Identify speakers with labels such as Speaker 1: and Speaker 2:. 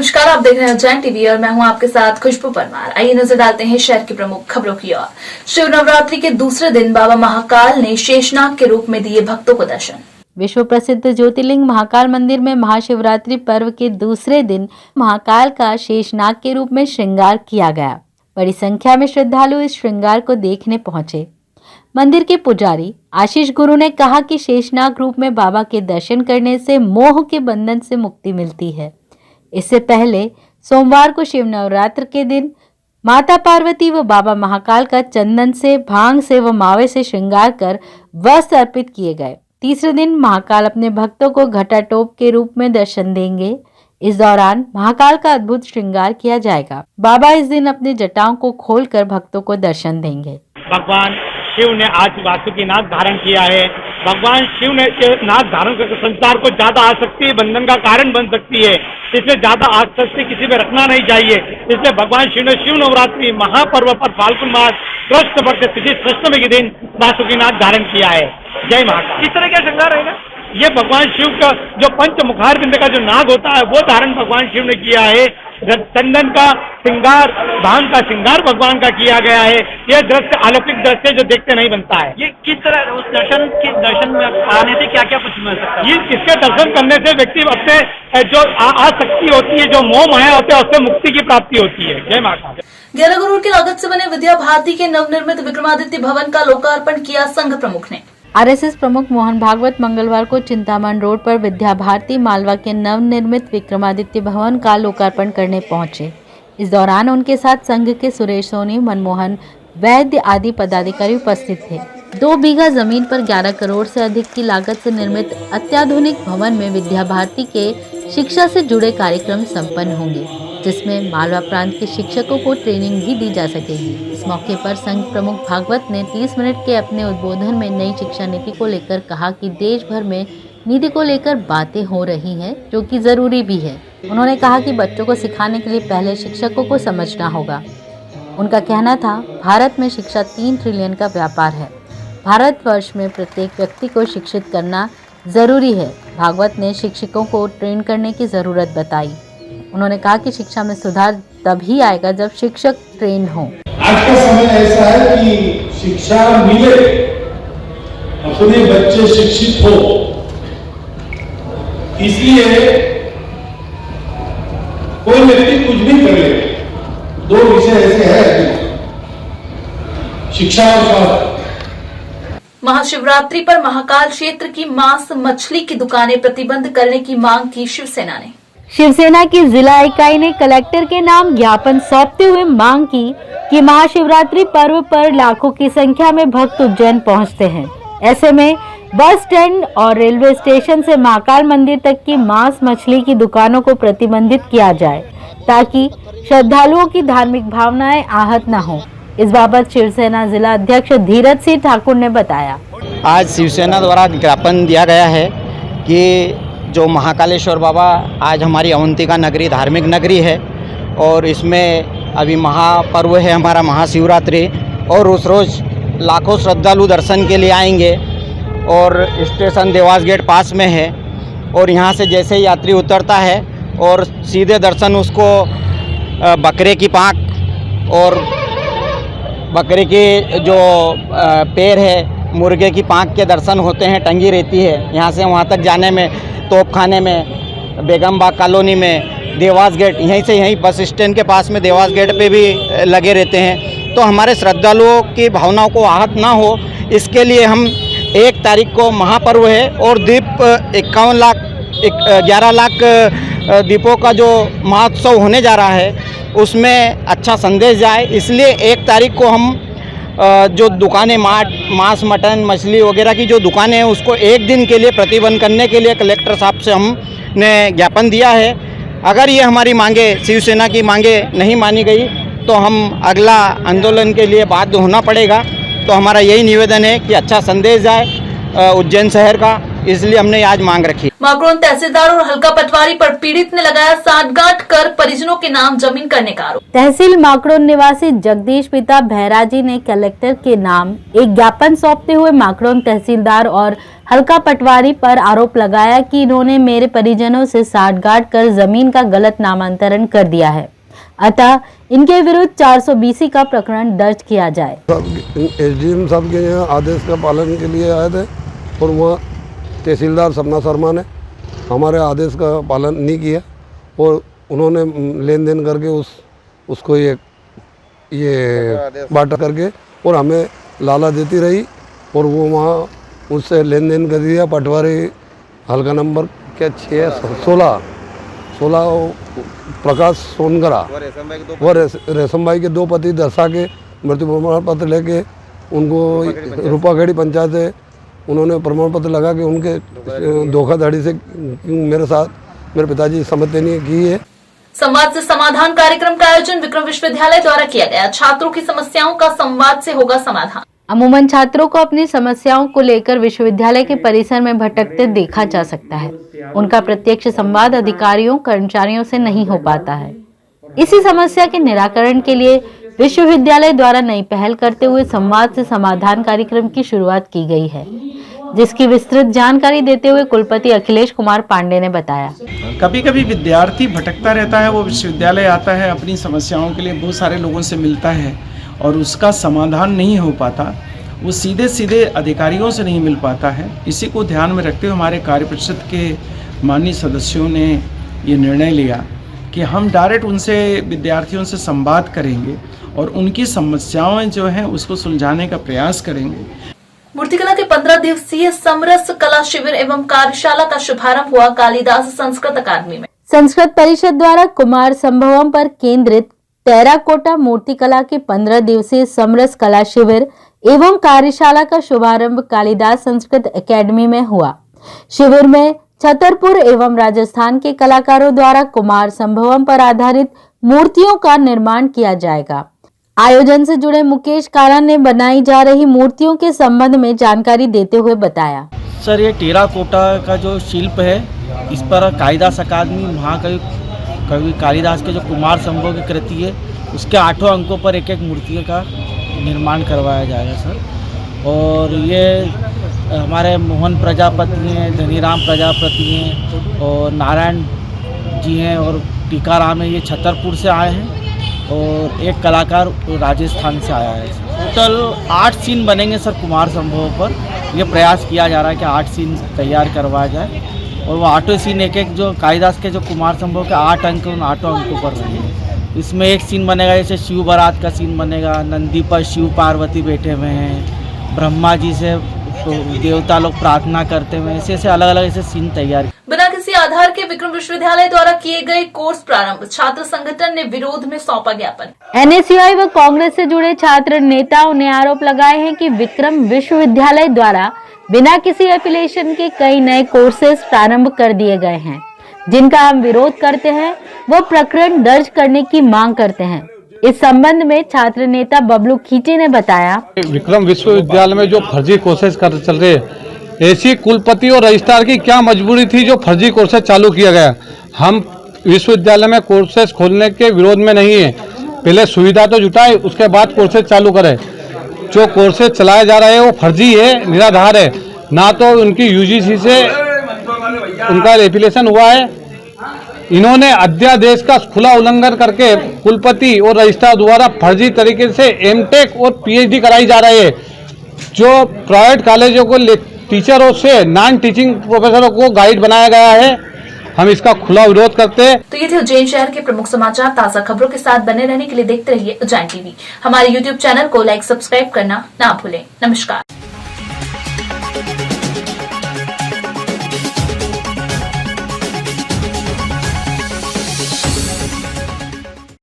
Speaker 1: नमस्कार, आप देख रहे हैं जैन टीवी और मैं हूं आपके साथ खुशबू परमार। आइए नजर डालते हैं शहर की प्रमुख खबरों की ओर। शिव नवरात्रि के दूसरे दिन बाबा महाकाल ने शेषनाग के रूप में दिए भक्तों को दर्शन।
Speaker 2: विश्व प्रसिद्ध ज्योतिर्लिंग महाकाल मंदिर में महाशिवरात्रि पर्व के दूसरे दिन महाकाल का शेषनाग के रूप में श्रृंगार किया गया। बड़ी संख्या में श्रद्धालु इस श्रृंगार को देखने पहुंचे। मंदिर के पुजारी आशीष गुरु ने कहा कि शेषनाग रूप में बाबा के दर्शन करने से मोह के बंधन से मुक्ति मिलती है। इससे पहले सोमवार को शिव नवरात्र के दिन माता पार्वती व बाबा महाकाल का चंदन से, भांग से व मावे से श्रृंगार कर वस्त्र अर्पित किए गए। तीसरे दिन महाकाल अपने भक्तों को घटाटोप के रूप में दर्शन देंगे। इस दौरान महाकाल का अद्भुत श्रृंगार किया जाएगा। बाबा इस दिन अपने जटाओं को खोलकर भक्तों को दर्शन देंगे।
Speaker 3: भगवान शिव ने आज वासुकी नाग धारण किया है। भगवान शिव ने नाग धारण करके संसार को ज्यादा आसक्ति बंधन का कारण बन सकती है, इसलिए ज्यादा आसक्ति किसी में रखना नहीं चाहिए। इसलिए भगवान शिव ने शिव नवरात्रि महापर्व पर फाल्गुन मास कृष्ण पक्ष तिथि षष्ठमी के दिन वासुकी नाग धारण किया है। जय महाकाल। किस तरह का श्रृंगार रहेगा? ये भगवान शिव का जो पंच मुखारबिंद का जो नाग होता है वो धारण भगवान शिव ने किया है। चंदन का श्रृंगार, भांग का श्रृंगार भगवान का किया गया है। यह दृश्य अलौकिक दृश्य जो देखते नहीं बनता है। ये किस तरह उस दर्शन में आने से क्या क्या कुछ मिल सकता है? इसके दर्शन करने से व्यक्ति अपने जो आसक्ति होती है, जो मोह माया होते हैं, उससे मुक्ति की प्राप्ति होती है। जय माता।
Speaker 1: 11 करोड़ की लागत से बने विद्या भारती के नवनिर्मित विक्रमादित्य भवन का लोकार्पण किया संघ प्रमुख ने।
Speaker 2: आरएसएस प्रमुख मोहन भागवत मंगलवार को चिंतामण रोड पर विद्या भारती मालवा के नवनिर्मित विक्रमादित्य भवन का लोकार्पण करने पहुंचे। इस दौरान उनके साथ संघ के सुरेश सोनी, मनमोहन वैद्य आदि पदाधिकारी उपस्थित थे। 2 बीघा जमीन पर 11 करोड़ से अधिक की लागत से निर्मित अत्याधुनिक भवन में विद्या भारती के शिक्षा से जुड़े कार्यक्रम संपन्न होंगे, जिसमें मालवा प्रांत के शिक्षकों को ट्रेनिंग भी दी जा सकेगी। इस मौके पर संघ प्रमुख भागवत ने 30 मिनट के अपने उद्बोधन में नई शिक्षा नीति को लेकर कहा कि देश भर में नीति को लेकर बातें हो रही हैं, जो कि जरूरी भी है। उन्होंने कहा कि बच्चों को सिखाने के लिए पहले शिक्षकों को समझना होगा। उनका कहना था, भारत में शिक्षा 3 ट्रिलियन का व्यापार है। भारतवर्ष में प्रत्येक व्यक्ति को शिक्षित करना जरूरी है। भागवत ने शिक्षकों को ट्रेन करने की जरूरत बताई। उन्होंने कहा कि शिक्षा में सुधार तभी आएगा जब शिक्षक ट्रेन हो।
Speaker 4: आज का समय ऐसा है कि शिक्षा मिले, अपने बच्चे शिक्षित हो, इसलिए कोई व्यक्ति कुछ भी कर ले। 2 विषय ऐसे हैं, शिक्षा और स्वास्थ्य।
Speaker 1: महाशिवरात्रि पर महाकाल क्षेत्र की मांस मछली की दुकानें प्रतिबंध करने की मांग की शिवसेना ने।
Speaker 2: शिवसेना की जिला इकाई ने कलेक्टर के नाम ज्ञापन सौंपते हुए मांग की कि महाशिवरात्रि पर्व पर लाखों की संख्या में भक्त उज्जैन पहुंचते हैं। ऐसे में बस स्टैंड और रेलवे स्टेशन से महाकाल मंदिर तक की मांस मछली की दुकानों को प्रतिबंधित किया जाए, ताकि श्रद्धालुओं की धार्मिक भावनाएं आहत न हो। इस बाबत शिवसेना जिला अध्यक्ष धीरज सिंह ठाकुर ने बताया।
Speaker 5: आज शिवसेना द्वारा ज्ञापन दिया गया है कि जो महाकालेश्वर बाबा आज हमारी अवंतिका नगरी धार्मिक नगरी है और इसमें अभी महापर्व है हमारा महाशिवरात्रि, और उस रोज़ लाखों श्रद्धालु दर्शन के लिए आएंगे और स्टेशन देवास गेट पास में है, और यहाँ से जैसे यात्री उतरता है और सीधे दर्शन उसको बकरे की पाँख और बकरे के जो पैर है, मुर्गे की पाँख के दर्शन होते हैं, टंगी रहती है। यहाँ से वहाँ तक जाने में तोपखाने में, बेगम बाग कॉलोनी में, देवास गेट, यहीं से यहीं बस स्टैंड के पास में देवास गेट पे भी लगे रहते हैं। तो हमारे श्रद्धालुओं की भावनाओं को आहत ना हो, इसके लिए हम 1 तारीख को महापर्व है और दीप 11 लाख दीपों का जो महोत्सव होने जा रहा है, उसमें अच्छा संदेश जाए, इसलिए 1 तारीख को हम जो दुकानें मांस मटन मछली वगैरह की जो दुकानें हैं उसको 1 दिन के लिए प्रतिबंध करने के लिए कलेक्टर साहब से हमने ज्ञापन दिया है। अगर ये हमारी मांगे, शिवसेना की मांगे नहीं मानी गई तो हम अगला आंदोलन के लिए बाध्य होना पड़ेगा। तो हमारा यही निवेदन है कि अच्छा संदेश जाए उज्जैन शहर का, इसलिए हमने आज मांग रखी।
Speaker 1: माकरोन तहसीलदार और हल्का पटवारी पर पीड़ित ने लगाया साठगांठ कर परिजनों के नाम जमीन करने का आरोप।
Speaker 2: तहसील माकरोन निवासी जगदीश पिता भैराजी ने कलेक्टर के नाम एक ज्ञापन सौंपते हुए माकरोन तहसीलदार और हल्का पटवारी पर आरोप लगाया कि इन्होंने मेरे परिजनों से साठगांठ कर जमीन का गलत नामांतरण कर दिया है, अतः इनके विरुद्ध 420 का प्रकरण दर्ज किया जाए।
Speaker 6: एसडीएम साहब के यहाँ आदेश का पालन के लिए आए थे और वहाँ तहसीलदार सपना शर्मा ने हमारे आदेश का पालन नहीं किया और उन्होंने लेन देन करके उसको ये बांटा करके और हमें लाला देती रही और वो वहाँ उससे लेन देन कर दिया। पटवारी हल्का नंबर क्या 16 प्रकाश सोनगरा वो रेशम भाई के 2 पति दर्शा के मृत्यु प्रमाण पत्र लेके उनको रूपाखेड़ी पंचायत से उन्होंने प्रमाण पत्र लगा के उनके धोखाधड़ी से मेरे साथ मेरे पिताजी सम्मति नहीं की है।
Speaker 1: संवाद से समाधान कार्यक्रम का आयोजन विक्रम विश्वविद्यालय द्वारा किया गया। छात्रों की समस्याओं का संवाद से होगा समाधान।
Speaker 2: अमूमन छात्रों को अपनी समस्याओं को लेकर विश्वविद्यालय के परिसर में भटकते देखा जा सकता है। उनका प्रत्यक्ष संवाद अधिकारियों कर्मचारियों से नहीं हो पाता है। इसी समस्या के निराकरण के लिए विश्वविद्यालय द्वारा नई पहल करते हुए संवाद से समाधान कार्यक्रम की शुरुआत की गई है, जिसकी विस्तृत जानकारी देते हुए कुलपति अखिलेश कुमार पांडे ने बताया।
Speaker 7: कभी कभी विद्यार्थी भटकता रहता है, वो विश्वविद्यालय आता है, अपनी समस्याओं के लिए बहुत सारे लोगों से मिलता है और उसका समाधान नहीं हो पाता, वो सीधे सीधे अधिकारियों से नहीं मिल पाता है। इसी को ध्यान में रखते हुए हमारे कार्य परिषद के माननीय सदस्यों ने ये निर्णय लिया कि हम डायरेक्ट उनसे विद्यार्थियों से संवाद करेंगे और उनकी समस्याएं जो हैं उसको सुलझाने का प्रयास करेंगे।
Speaker 1: मूर्तिकला के 15 दिवसीय समरस कला शिविर एवं कार्यशाला का शुभारंभ हुआ कालिदास संस्कृत अकादमी में।
Speaker 2: संस्कृत परिषद द्वारा कुमार संभवम पर केंद्रित टेराकोटा मूर्तिकला के 15 दिवसीय समरस कला शिविर एवं कार्यशाला का शुभारंभ कालिदास संस्कृत अकादमी में हुआ। शिविर में छतरपुर एवं राजस्थान के कलाकारों द्वारा कुमार संभवम पर आधारित मूर्तियों का निर्माण किया जाएगा। आयोजन से जुड़े मुकेश काला ने बनाई जा रही मूर्तियों के संबंध में जानकारी देते हुए बताया।
Speaker 8: सर, ये टेराकोटा का जो शिल्प है, इस पर कालिदास अकादमी महाकवि कालिदास के जो कुमार संभव की कृति है, उसके 8 अंकों पर एक मूर्तियों का निर्माण करवाया जाएगा सर। और ये हमारे मोहन प्रजापति हैं, धनीराम प्रजापति हैं और नारायण जी हैं और टीकाराम है, ये छतरपुर से आए हैं और एक कलाकार राजस्थान से आया है। टोटल 8 सीन बनेंगे सर कुमार संभव पर। ये प्रयास किया जा रहा है कि 8 सीन तैयार करवाया जाए और वो 8 सीन एक जो कालिदास के जो कुमार संभव के 8 अंक उन 8 अंकों पर रहेंगे। इसमें एक सीन बनेगा जैसे शिव बारात का सीन बनेगा, नंदी पर शिव पार्वती बैठे हुए हैं, ब्रह्मा जी से तो देवता लोग प्रार्थना करते हुए, ऐसे अलग अलग ऐसे सीन तैयार।
Speaker 1: बिना किसी आधार के विक्रम विश्वविद्यालय द्वारा किए गए कोर्स प्रारंभ, छात्र संगठन ने विरोध में सौंपा ज्ञापन।
Speaker 2: एनएसयूआई व कांग्रेस से जुड़े छात्र नेताओं ने आरोप लगाए हैं कि विक्रम विश्वविद्यालय द्वारा बिना किसी एफिलिएशन के कई नए कोर्सेज प्रारंभ कर दिए गए हैं, जिनका हम विरोध करते हैं। वो प्रकरण दर्ज करने की मांग करते हैं। इस संबंध में छात्र नेता बबलू खींची ने बताया,
Speaker 9: विक्रम विश्वविद्यालय में जो फर्जी कोर्सेज चल रहे हैं, ऐसी कुलपति और रजिस्ट्रार की क्या मजबूरी थी जो फर्जी कोर्सेज चालू किया गया। हम विश्वविद्यालय में कोर्सेज खोलने के विरोध में नहीं है, पहले सुविधा तो जुटाए, उसके बाद कोर्सेज चालू करें। जो कोर्सेज चलाए जा रहे हैं वो फर्जी है, निराधार है, ना तो उनकी यूजीसी से उनका एफिलिएशन हुआ है। इन्होंने अध्यादेश का खुला उल्लंघन करके कुलपति और रजिस्ट्रार द्वारा फर्जी तरीके से एमटेक और पीएचडी कराई जा रही है। जो प्राइवेट कॉलेजों को टीचरों से नॉन टीचिंग प्रोफेसरों को गाइड बनाया गया है, हम इसका खुला विरोध करते हैं।
Speaker 1: तो ये थे उज्जैन शहर के प्रमुख समाचार। ताजा खबरों के साथ बने रहने के लिए देखते रहिए उज्जैन टीवी। हमारे YouTube चैनल को लाइक सब्सक्राइब करना ना भूलें। नमस्कार।